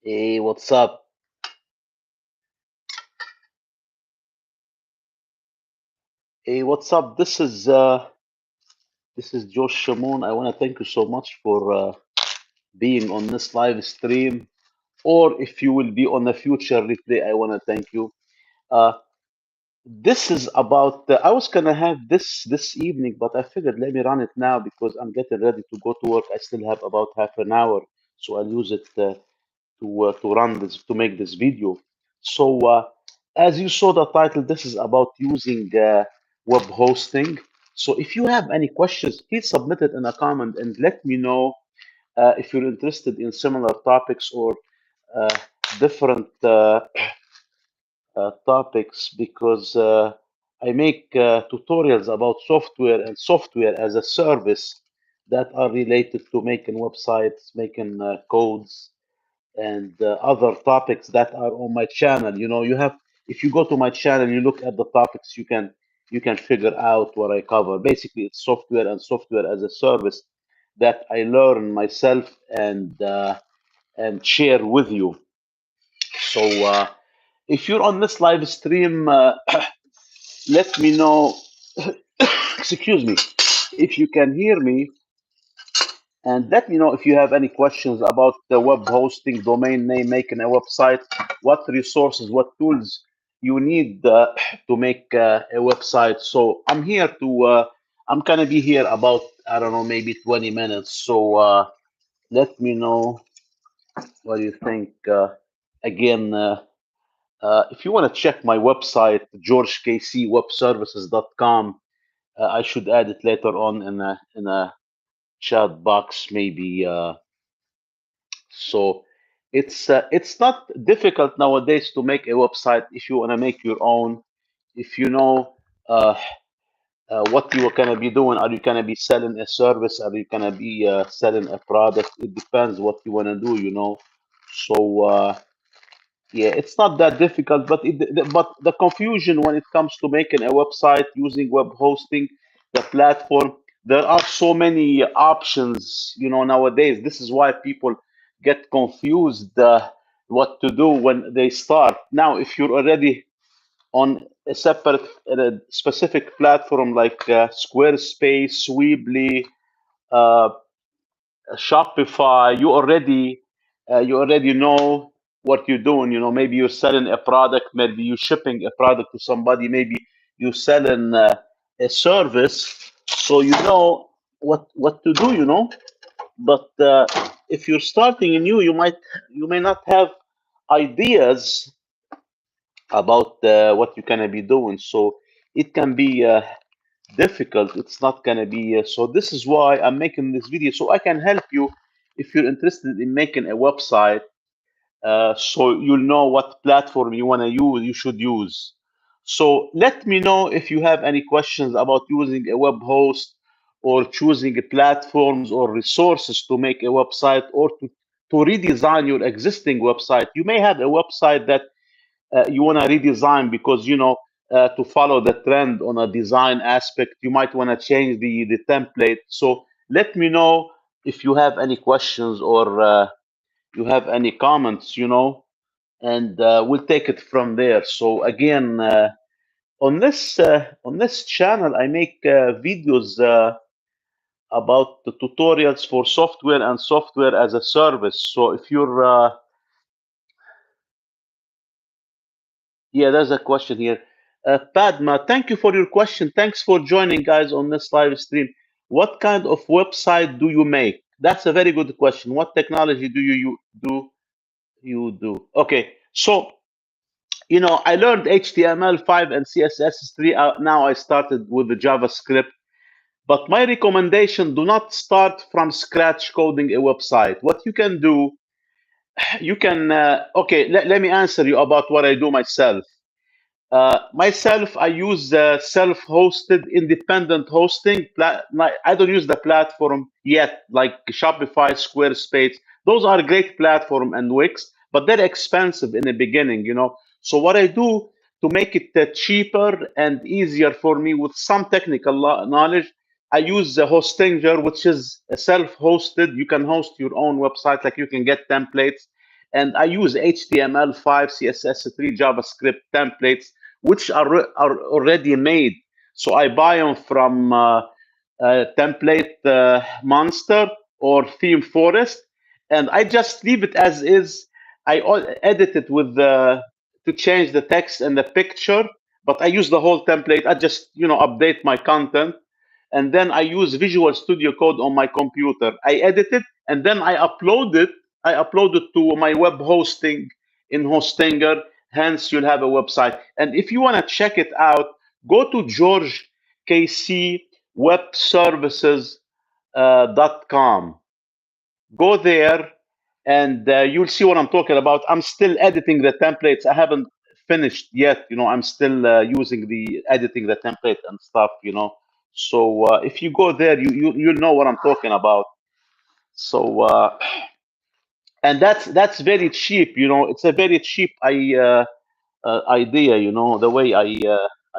Hey, what's up? Hey, what's up? This is Josh Shimon. I want to thank you so much for being on this live stream. Or if you will be on a future replay, I want to thank you. Uh, this is about. I was gonna have this evening, but I figured let me run it now because I'm getting ready to go to work. I still have about half an hour, so I'll use it to run this to make this video. So as you saw the title, this is about using web hosting. So if you have any questions, please submit it in a comment and let me know if you're interested in similar topics or uh, different topics because I make tutorials about software and software as a service that are related to making websites, making codes, and other topics that are on my channel. You know, you have if you go to my channel, you look at the topics, you can figure out what I cover. Basically, it's software and software as a service that I learn myself and share with you. So if you're on this live stream, let me know. Excuse me, if you can hear me, and let me know if you have any questions about the web hosting, domain name, making a website, what resources, what tools you need to make a website. So I'm gonna be here about, I don't know, maybe 20 minutes. So let me know what you think. Again, if you want to check my website, georgekcwebservices.com, I should add it later on in a chat box, maybe. So it's not difficult nowadays to make a website if you want to make your own. If you know uh, what you are gonna be doing, are you gonna be selling a service? Are you gonna be selling a product? It depends what you want to do, you know. So yeah, it's not that difficult, but the confusion when it comes to making a website using web hosting, the platform, there are so many options, you know, nowadays. This is why people get confused what to do when they start. Now, if you're already on a separate, specific platform like Squarespace, Weebly, uh, Shopify, you already know what you're doing. You know, maybe you're selling a product, maybe you're shipping a product to somebody, maybe you're selling a service, so you know what to do. You know, but if you're starting new, you may not have ideas about what you're gonna be doing. So it can be difficult. It's not gonna be so. This is why I'm making this video so I can help you if you're interested in making a website. So you'll know what platform you want to use. You should use. So let me know if you have any questions about using a web host or choosing platforms or resources to make a website or to redesign your existing website. You may have a website that you want to redesign because to follow the trend on a design aspect. You might want to change the template. So let me know if you have any questions or you have any comments, and we'll take it from there. So again, on this channel, I make videos about the tutorials for software and software as a service. So if you're Yeah, there's a question here. Padma, thank you for your question. Thanks for joining, guys, on this live stream. What kind of website do you make? That's a very good question. What technology do you do? Okay, so I learned HTML5 and CSS3. Now I started with the JavaScript. But my recommendation: do not start from scratch coding a website. What you can do, you can. Okay, let me answer you about what I do myself. Myself, I use self-hosted independent hosting. I don't use the platform yet, like Shopify, Squarespace. Those are great platform and Wix, but they're expensive in the beginning, So what I do to make it cheaper and easier for me with some technical knowledge, I use the Hostinger, which is a self-hosted. You can host your own website, like you can get templates and I use HTML5, CSS3, JavaScript templates, which are already made. So I buy them from template monster or theme forest, and I just leave it as is. Edit it with the to change the text and the picture, but I use the whole template. I just update my content, and then I use Visual Studio Code on my computer. I edit it, and then I upload it. I upload it to my web hosting in Hostinger. Hence, you'll have a website. And if you want to check it out, go to georgekcwebservices.com. Go there, and you'll see what I'm talking about. I'm still editing the templates. I haven't finished yet. I'm still using the editing the template and stuff. So if you go there, you'll know what I'm talking about. So and that's very cheap. It's a very cheap idea. The way I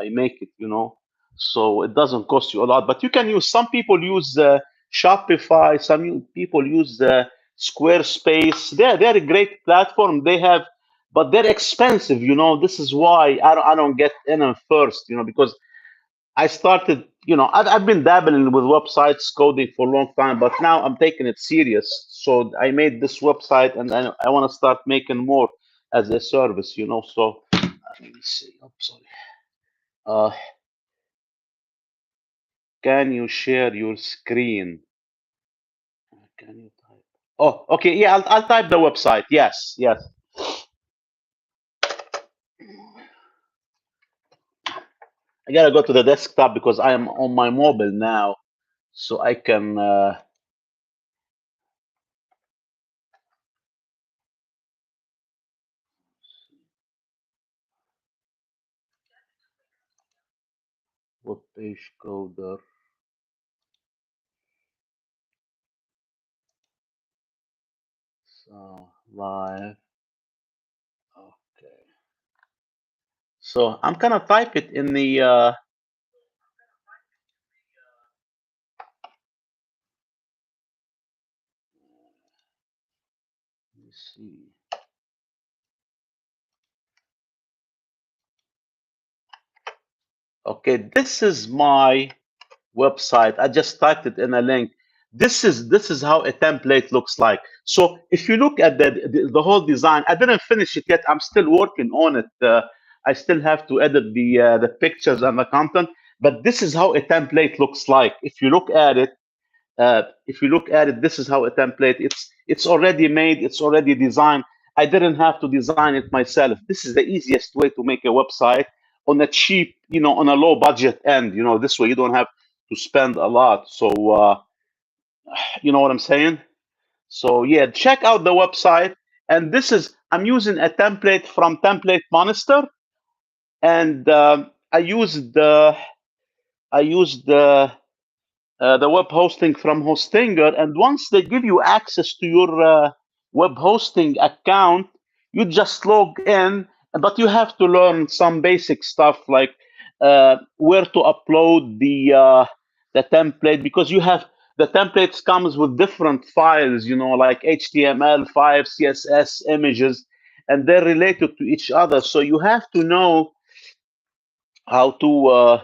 make it. So it doesn't cost you a lot. But you can use. Some people use Shopify. Some people use Squarespace. They're a great platform. But they're expensive. This is why I don't get in them first. Because I started. I've been dabbling with websites coding for a long time, but now I'm taking it serious. So I made this website, and I want to start making more as a service. So let me see. Oh, sorry. Uh, can you share your screen? Can you type? Oh, okay. Yeah, I'll type the website. Yes, yes. I gotta go to the desktop because I am on my mobile now, so I can. Web page coder. So live. Okay. So I'm gonna type it in the. Let me see. Okay, this is my website. I just typed it in a link. This is how a template looks like. So if you look at the whole design, I didn't finish it yet. I'm still working on it. I still have to edit the pictures and the content. But this is how a template looks like. If you look at it, this is how a template. It's already made. It's already designed. I didn't have to design it myself. This is the easiest way to make a website on a cheap, on a low budget end. This way you don't have to spend a lot. So you know what I'm saying? So yeah, check out the website. And I'm using a template from Template Monster, and I used the web hosting from Hostinger. And once they give you access to your web hosting account, you just log in, but you have to learn some basic stuff like where to upload the template, because the templates comes with different files, like HTML5, CSS, images, and they're related to each other. So you have to know how to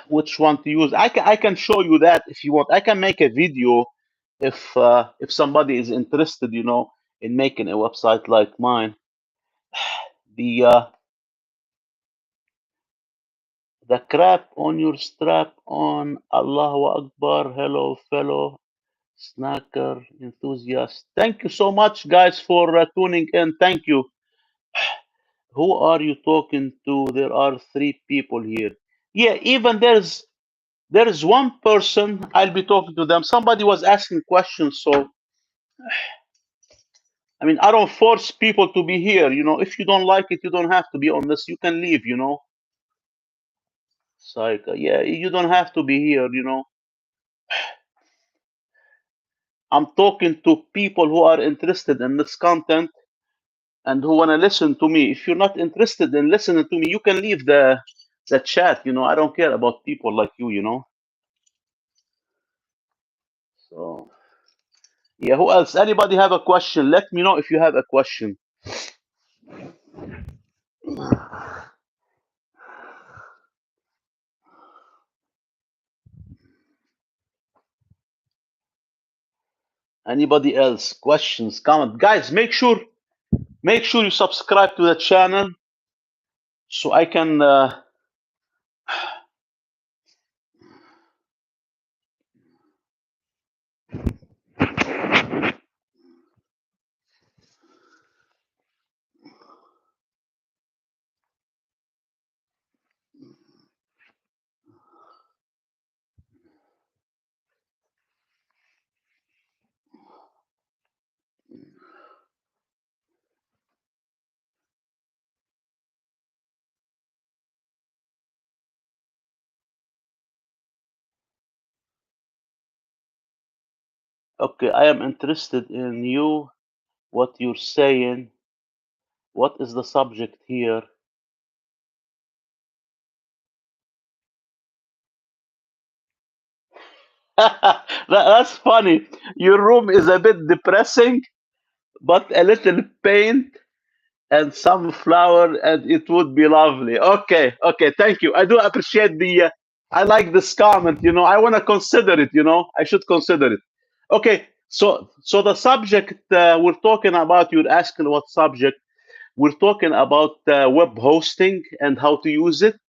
which one to use. I can show you that if you want. I can make a video if somebody is interested, in making a website like mine. The the crap on your strap on. Allahu Akbar. Hello, fellow snacker enthusiast. Thank you so much, guys, for tuning in. Thank you. Who are you talking to? There are 3 people here. Yeah, even there is one person. I'll be talking to them. Somebody was asking questions, so I mean, I don't force people to be here. If you don't like it, you don't have to be on this. You can leave. It's like, yeah, you don't have to be here. I'm talking to people who are interested in this content and who want to listen to me. If you're not interested in listening to me, you can leave the chat. I don't care about people like you. So Yeah, who else? Anybody have a question? Let me know if you have a question. Anybody else? Questions, comment. Guys, make sure you subscribe to the channel so I can okay, I am interested in you, what you're saying. What is the subject here? That's funny. Your room is a bit depressing, but a little paint and some flower, and it would be lovely. Okay, okay, thank you. I do appreciate the. I like this comment. I want to consider it. I should consider it. Okay, so the subject we're talking about. You're asking what subject? We're talking about web hosting and how to use it,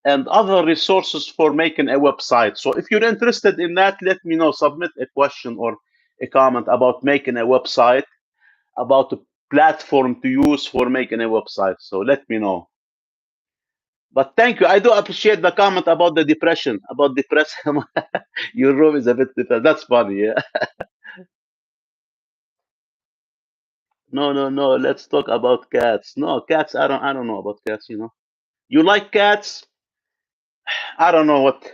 and other resources for making a website. So if you're interested in that, let me know. Submit a question or a comment about making a website, about the platform to use for making a website. So let me know. But thank you. I do appreciate the comment about the depression. About depression, your room is a bit depressed. That's funny. Yeah. No, no, no. Let's talk about cats. No, cats. I don't know about cats. You like cats? I don't know what.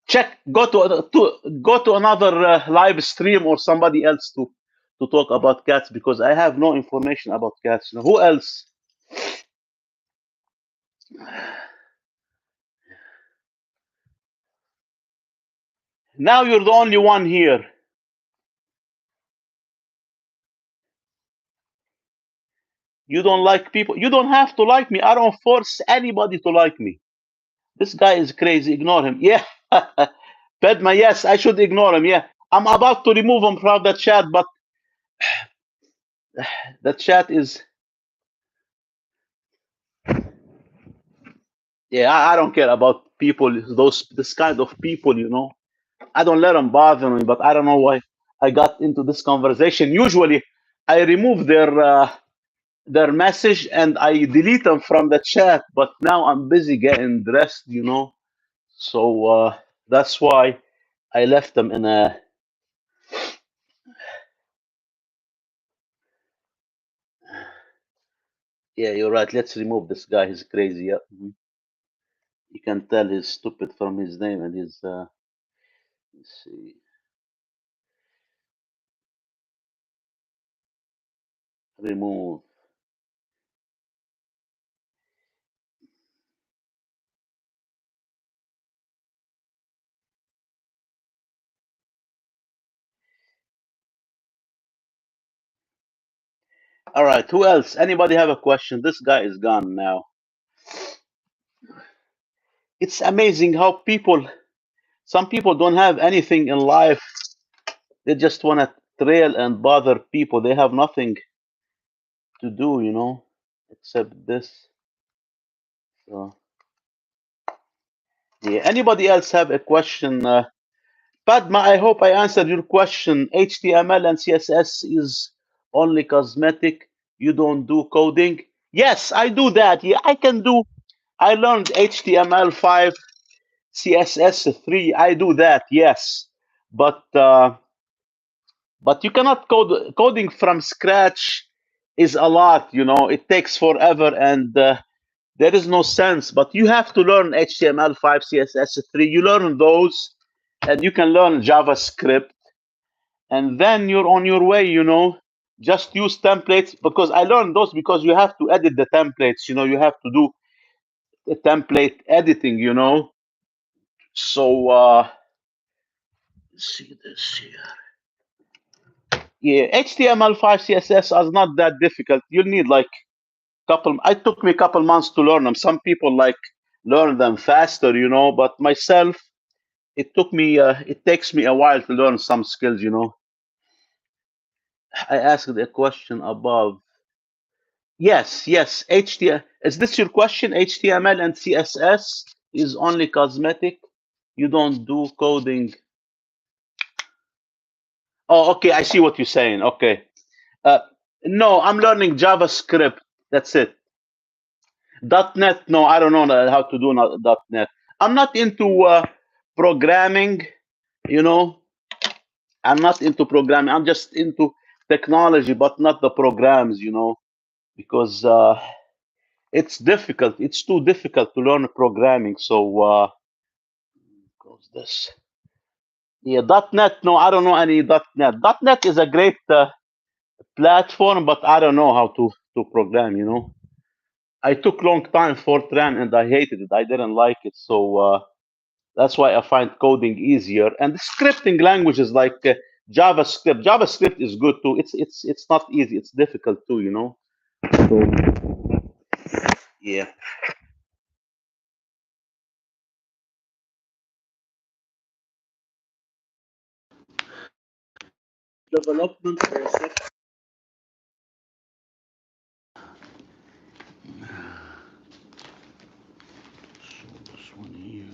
Check. Go to another live stream or somebody else to talk about cats, because I have no information about cats. Who else? Now you're the only one here. You don't like people. You don't have to like me. I don't force anybody to like me. This guy is crazy. Ignore him. Yeah. Pedma, yes, I should ignore him. Yeah. I'm about to remove him from the chat, but the chat is. Yeah, I don't care about people, this kind of people. I don't let them bother me, but I don't know why I got into this conversation. Usually, I remove their message and I delete them from the chat, but now I'm busy getting dressed. So that's why I left them in a. Yeah, you're right. Let's remove this guy. He's crazy. Yeah. You can tell he's stupid from his name and his. Let's see. Remove. All right. Who else? Anybody have a question? This guy is gone now. It's amazing how some people don't have anything in life. They just want to trail and bother people. They have nothing to do, except this. So, yeah. Anybody else have a question? Padma, I hope I answered your question. HTML and CSS is only cosmetic. You don't do coding. Yes, I do that. Yeah, I can do. I learned HTML5, CSS3. I do that. Yes, but you cannot coding from scratch is a lot. It takes forever and there is no sense. But you have to learn HTML5, CSS3. You learn those, and you can learn JavaScript, and then you're on your way. Just use templates, because I learned those, because you have to edit the templates. You have to do the template editing. So let's see this here. Yeah, HTML5, CSS are not that difficult. You'll need like couple. It took me a couple months to learn them. Some people like learn them faster, but myself, it took me. It takes me a while to learn some skills. I asked a question above. Yes, yes. HTML. Is this your question? HTML and CSS is only cosmetic. You don't do coding. Oh, okay. I see what you're saying. Okay. Uh, no, I'm learning JavaScript. That's it. .NET. No, I don't know how to do .NET. I'm not into programming. You know, I'm not into programming. I'm just into technology, but not the programs. Because it's difficult. It's too difficult to learn programming. So close this. Yeah, .NET. No, I don't know any .NET. .NET is a great platform, but I don't know how to program. I took long time Fortran and I hated it. I didn't like it. So that's why I find coding easier. And the scripting languages like JavaScript. JavaScript is good too. It's not easy. It's difficult too. So yeah. Development process. So this one here.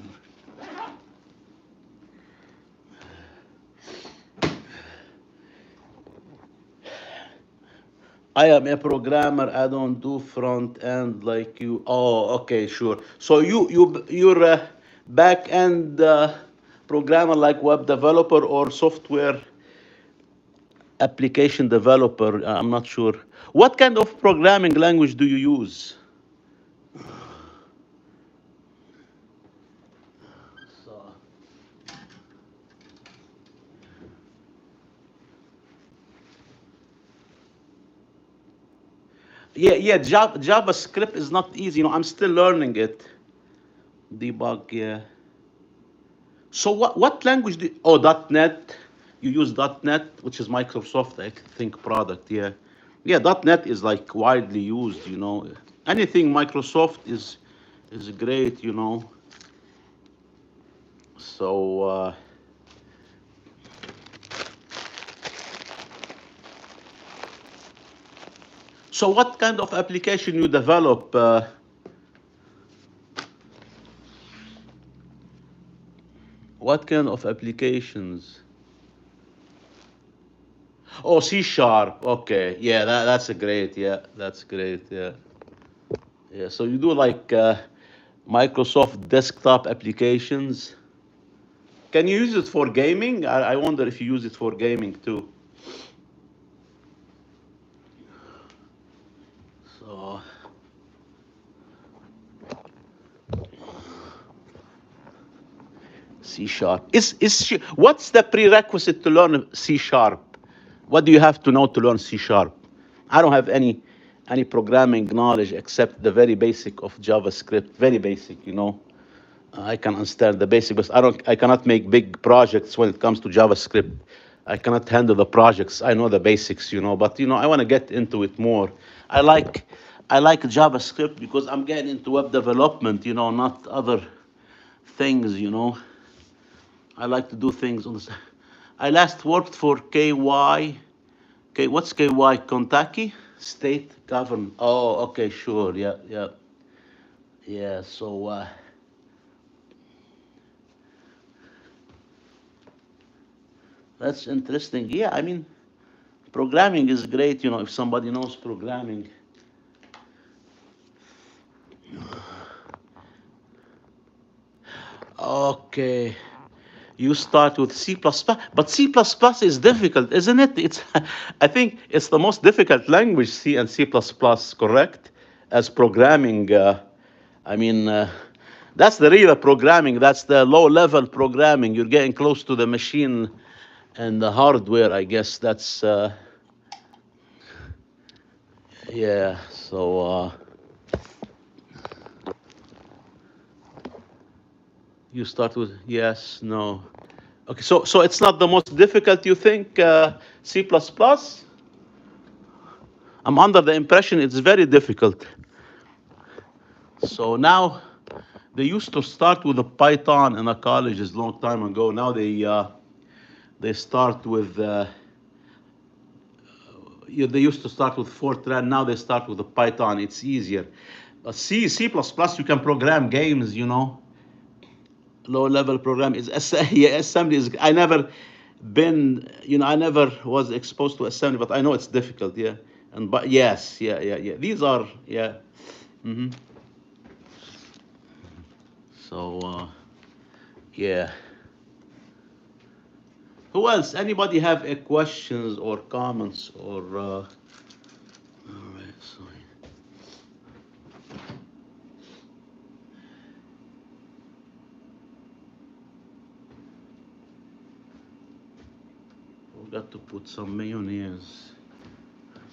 I am a programmer. I don't do front end like you. Oh, okay, sure. So you're a back end programmer like web developer or software application developer. I'm not sure. What kind of programming language do you use? So, yeah, yeah. JavaScript is not easy. I'm still learning it. Debug, yeah. So what language do oh .NET? You use .NET, which is Microsoft, I think, product, yeah. Yeah, .NET is like widely used. Anything Microsoft is great. So so what kind of application you develop? What kind of applications? Oh, C sharp. Okay, yeah, that's a great. Yeah, that's great. Yeah, yeah. So you do like Microsoft desktop applications. Can you use it for gaming? I wonder if you use it for gaming too. So C sharp. What's the prerequisite to learn C sharp? What do you have to know to learn C sharp? I don't have any programming knowledge except the very basic of JavaScript. Very basic. I can understand the basic, but I cannot make big projects when it comes to JavaScript. I cannot handle the projects. I know the basics, but I want to get into it more. I like I like JavaScript because I'm getting into web development, not other things. I like to do things on the side. I last worked for KY. What's KY? Kentucky State Government. Oh, okay, sure. Yeah, yeah, yeah. So that's interesting. Yeah, I mean, programming is great, if somebody knows programming. Okay. You start with C++, but C++ is difficult, isn't it? I think it's the most difficult language, C and C++, correct? As programming, I mean, that's the real programming. That's the low-level programming. You're getting close to the machine and the hardware, I guess. That's, yeah, so, you start with yes, no. Okay, so it's not the most difficult, you think, C++? I'm under the impression it's very difficult. So now they used to start with the Python in the colleges long time ago. Now they start with yeah, they used to start with Fortran. Now they start with the Python. It's easier. But C++, you can program games. Low level program is yeah, assembly is. I never been. I never was exposed to assembly, but I know it's difficult. Yeah, but yes, yeah. These are yeah. hmm So yeah. Who else? Anybody have questions or comments or? All right, sorry. Forgot to put some mayonnaise.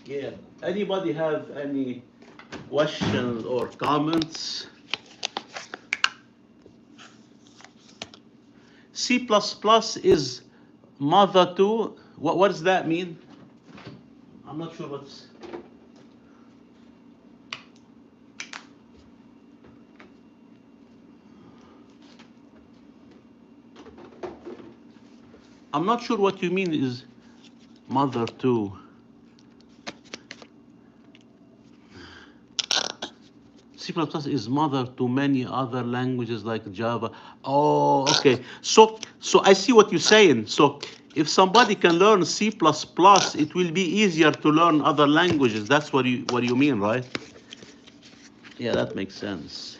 Yeah. Anybody have any questions or comments? C++ is mother to. What does that mean? I'm not sure what's. I'm not sure what you mean is mother to. C++ is mother to many other languages like Java. Oh, okay. So I see what you're saying. So if somebody can learn C++, it will be easier to learn other languages. That's what you mean, right? Yeah, that makes sense.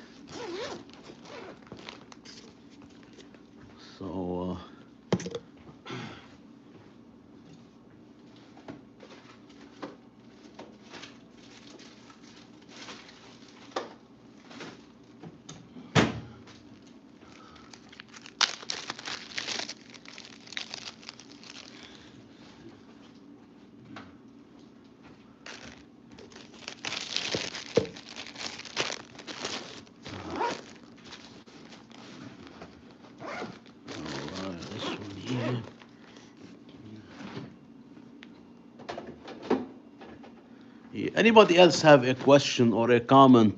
So this one here. Yeah. Anybody else have a question or a comment?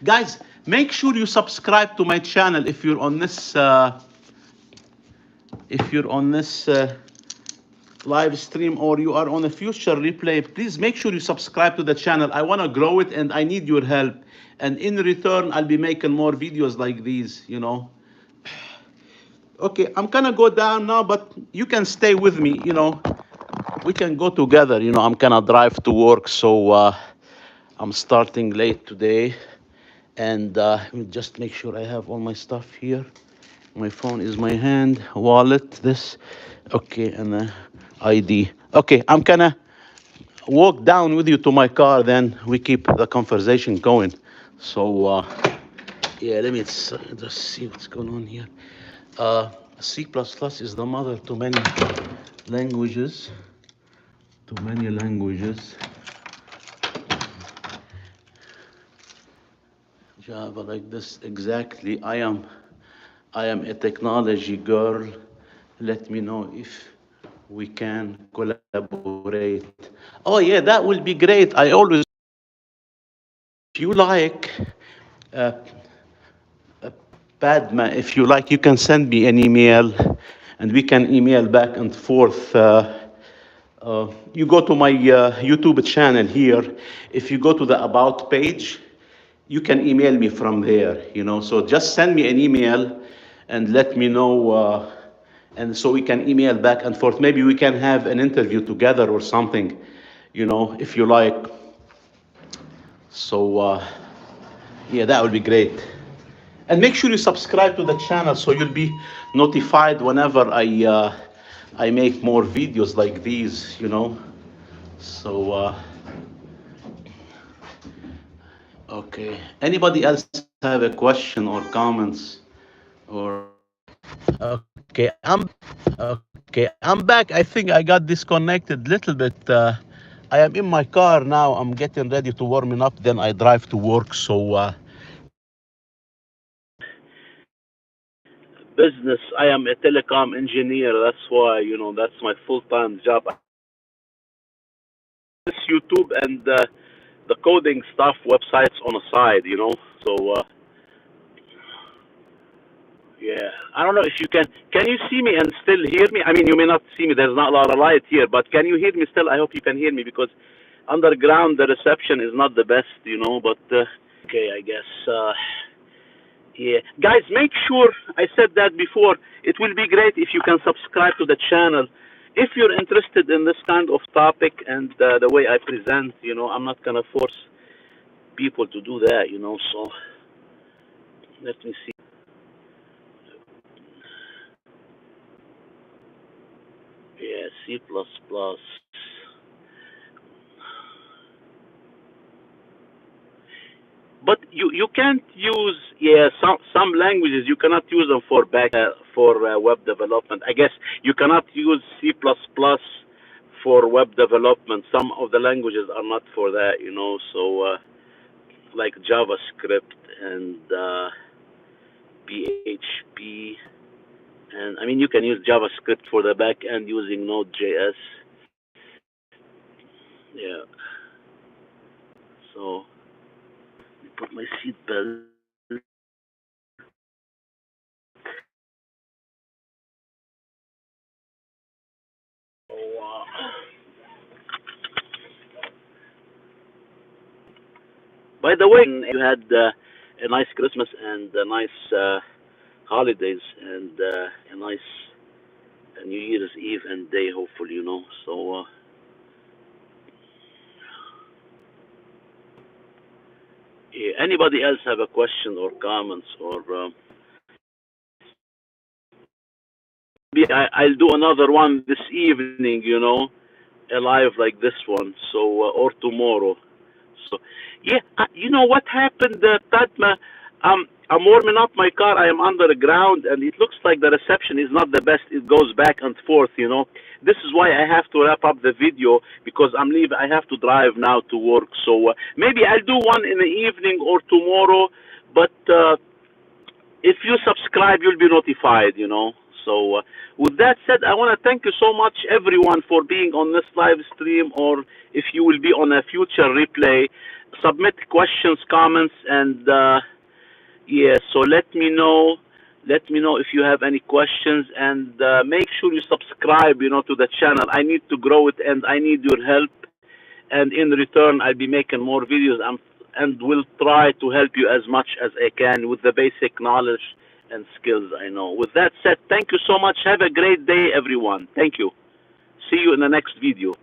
Guys, make sure you subscribe to my channel if you're on this live stream or you are on a future replay. Please make sure you subscribe to the channel. I want to grow it and I need your help. And in return, I'll be making more videos like these. Okay, I'm gonna go down now, but you can stay with me. We can go together. I'm gonna drive to work, so I'm starting late today. And let me just make sure I have all my stuff here. My phone is my hand, wallet, this. Okay, and ID. Okay, I'm gonna walk down with you to my car, then we keep the conversation going. So, yeah, let me just see what's going on here. C++ is the mother to many languages. To many languages. Java like this exactly. I am a technology girl. Let me know if we can collaborate. Oh yeah, that will be great. I always, if you like, uh, Padma, if you like, you can send me an email, and we can email back and forth. You go to my YouTube channel here. If you go to the About page, you can email me from there. So just send me an email and let me know, and so we can email back and forth. Maybe we can have an interview together or something, if you like. So, yeah, that would be great. And make sure you subscribe to the channel so you'll be notified whenever I make more videos like these. So, okay. Anybody else have a question or comments? Or okay, I'm back. I think I got disconnected a little bit. I am in my car now. I'm getting ready to warming up. Then I drive to work. So business. I am a telecom engineer. That's why, that's my full-time job. This YouTube and the coding stuff websites on the side. So yeah, I don't know if you can you see me and still hear me? I mean, you may not see me. There's not a lot of light here, but can you hear me still? I hope you can hear me because underground the reception is not the best. But okay, I guess. Yeah, guys, make sure I said that before. It will be great if you can subscribe to the channel. If you're interested in this kind of topic and the way I present, I'm not gonna force people to do that. So let me see. Yeah, C++. But you can't use, yeah, some languages you cannot use them for web development. I guess you cannot use C++ for web development. Some of the languages are not for that. So like JavaScript and PHP, and I mean you can use JavaScript for the back end using Node.js. Yeah. So put my seatbelt. Oh, by the way, you had a nice Christmas and a nice holidays and a nice New Year's Eve and day, hopefully. So, yeah, anybody else have a question or comments or maybe I'll do another one this evening, a live like this one. So, or tomorrow. So, yeah, you know what happened, Padma? I'm warming up my car. I am underground, and it looks like the reception is not the best. It goes back and forth. This is why I have to wrap up the video because I'm leaving. I have to drive now to work. So maybe I'll do one in the evening or tomorrow. But if you subscribe, you'll be notified. So, with that said, I want to thank you so much, everyone, for being on this live stream, or if you will be on a future replay. Submit questions, comments, and yeah. So let me know. Let me know if you have any questions, and make sure you subscribe, to the channel. I need to grow it, and I need your help. And in return, I'll be making more videos and will try to help you as much as I can with the basic knowledge and skills I know. With that said, thank you so much. Have a great day, everyone. Thank you. See you in the next video.